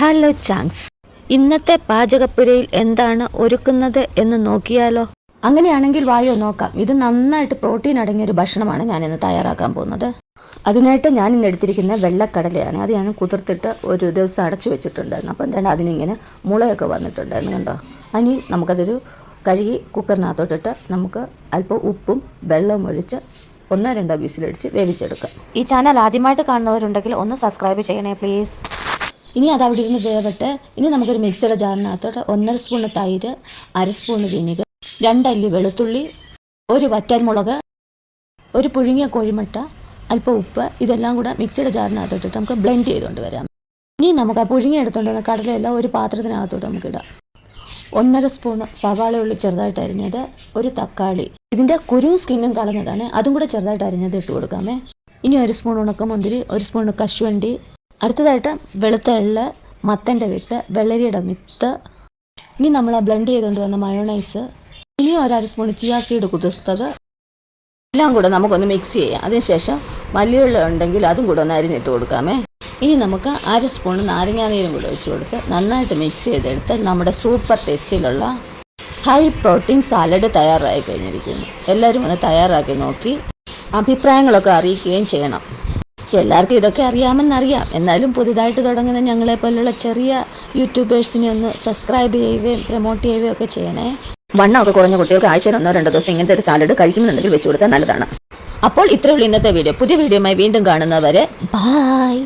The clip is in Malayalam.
ഹലോ ചാങ്സ്, ഇന്നത്തെ പാചകപ്പുരയിൽ എന്താണ് ഒരുക്കുന്നത് എന്ന് നോക്കിയാലോ? അങ്ങനെയാണെങ്കിൽ വായോ നോക്കാം. ഇത് നന്നായിട്ട് പ്രോട്ടീൻ അടങ്ങിയൊരു ഭക്ഷണമാണ് ഞാനിന്ന് തയ്യാറാക്കാൻ പോകുന്നത്. അതിനായിട്ട് ഞാനിന്ന് എടുത്തിരിക്കുന്ന വെള്ളക്കടലയാണ്. അത് ഞാൻ കുതിർത്തിട്ട് ഒരു ദിവസം അടച്ചു വെച്ചിട്ടുണ്ടായിരുന്നു. അപ്പോൾ എന്താണ് അതിനിങ്ങനെ മുളയൊക്കെ വന്നിട്ടുണ്ടായിരുന്നു, കണ്ടോ? ഇനി നമുക്കതൊരു കഴുകി കുക്കറിനകത്തോട്ടിട്ട് നമുക്ക് അല്പം ഉപ്പും വെള്ളവും ഒഴിച്ച് 1-2 വിസിലടിച്ച് വേവിച്ചെടുക്കാം. ഈ ചാനൽ ആദ്യമായിട്ട് കാണുന്നവരുണ്ടെങ്കിൽ ഒന്ന് സബ്സ്ക്രൈബ് ചെയ്യണേ പ്ലീസ്. ഇനി അത് അവിടെ ഇരുന്ന് വേവട്ടെ. ഇനി നമുക്കൊരു മിക്സിയുടെ ജാറിനകത്തോട്ട് 1.5 സ്പൂൺ തൈര്, 1/2 സ്പൂൺ വിനീഗർ, 2 അല്ലി വെളുത്തുള്ളി, ഒരു വറ്റൽമുളക്, ഒരു പുഴുങ്ങിയ കോഴിമുട്ട, അല്പം ഉപ്പ്, ഇതെല്ലാം കൂടെ മിക്സിയുടെ ജാറിനകത്തോട്ടിട്ട് നമുക്ക് ബ്ലെൻഡ് ചെയ്തുകൊണ്ട് വരാം. ഇനി നമുക്ക് ആ പുഴുങ്ങി എടുത്തുകൊണ്ടുവന്ന കടലയെല്ലാം ഒരു പാത്രത്തിനകത്തോട്ട് നമുക്കിടാം. 1.5 സ്പൂൺ സവാള ഉള്ളി ചെറുതായിട്ട് അരിഞ്ഞത്, ഒരു തക്കാളി, ഇതിൻ്റെ കുരുവും സ്കിന്നും കളഞ്ഞതാണ്, അതും കൂടെ ചെറുതായിട്ട് അരിഞ്ഞത് ഇട്ട് കൊടുക്കാമേ. ഇനി 1 സ്പൂൺ ഉണക്കമുന്തിരി, 1 സ്പൂൺ കശുവണ്ടി, അടുത്തതായിട്ട് വെളുത്ത എള്ള്, മത്തൻ്റെ വിത്ത്, വെള്ളരിയുടെ വിത്ത്, ഇനി നമ്മൾ ബ്ലെൻഡ് ചെയ്തുകൊണ്ട് വന്ന മയോണൈസ്, ഇനി 1/2 സ്പൂൺ ചിയാ സീഡ് കുതിർത്തത്, എല്ലാം കൂടെ നമുക്കൊന്ന് മിക്സ് ചെയ്യാം. അതിനുശേഷം മല്ലിയുള്ള ഉണ്ടെങ്കിൽ അതും കൂടെ ഒന്ന് അരിഞ്ഞിട്ട് കൊടുക്കാമേ. ഇനി നമുക്ക് 1/2 സ്പൂൺ നാരങ്ങാനീരും കൂടെ ഒഴിച്ച് കൊടുത്ത് നന്നായിട്ട് മിക്സ് ചെയ്തെടുത്ത് നമ്മുടെ സൂപ്പർ ടേസ്റ്റിലുള്ള ഹൈ പ്രോട്ടീൻ സാലഡ് തയ്യാറായി കഴിഞ്ഞിരിക്കുന്നു. എല്ലാവരും ഒന്ന് തയ്യാറാക്കി നോക്കി അഭിപ്രായങ്ങളൊക്കെ അറിയിക്കുകയും ചെയ്യണം. എല്ലാവർക്കും ഇതൊക്കെ അറിയാമെന്നറിയാം, എന്നാലും പുതുതായിട്ട് തുടങ്ങുന്ന ഞങ്ങളെപ്പോലുള്ള ചെറിയ യൂട്യൂബേഴ്സിനെ ഒന്ന് സബ്സ്ക്രൈബ് ചെയ്യുകയും പ്രൊമോട്ട് ചെയ്യുകയും ഒക്കെ ചെയ്യണേ. വണ്ണമൊക്കെ കുറഞ്ഞ കുട്ടികൾക്ക് ആഴ്ചയിൽ 1-2 ദിവസം ഇങ്ങനത്തെ ഒരു സാലഡ് കഴിക്കുന്നുണ്ടെങ്കിൽ വെച്ച് കൊടുത്താൽ നല്ലതാണ്. അപ്പോൾ ഇത്രയുള്ള ഇന്നത്തെ വീഡിയോ. പുതിയ വീഡിയോയുമായി വീണ്ടും കാണുന്നവരെ ബൈ.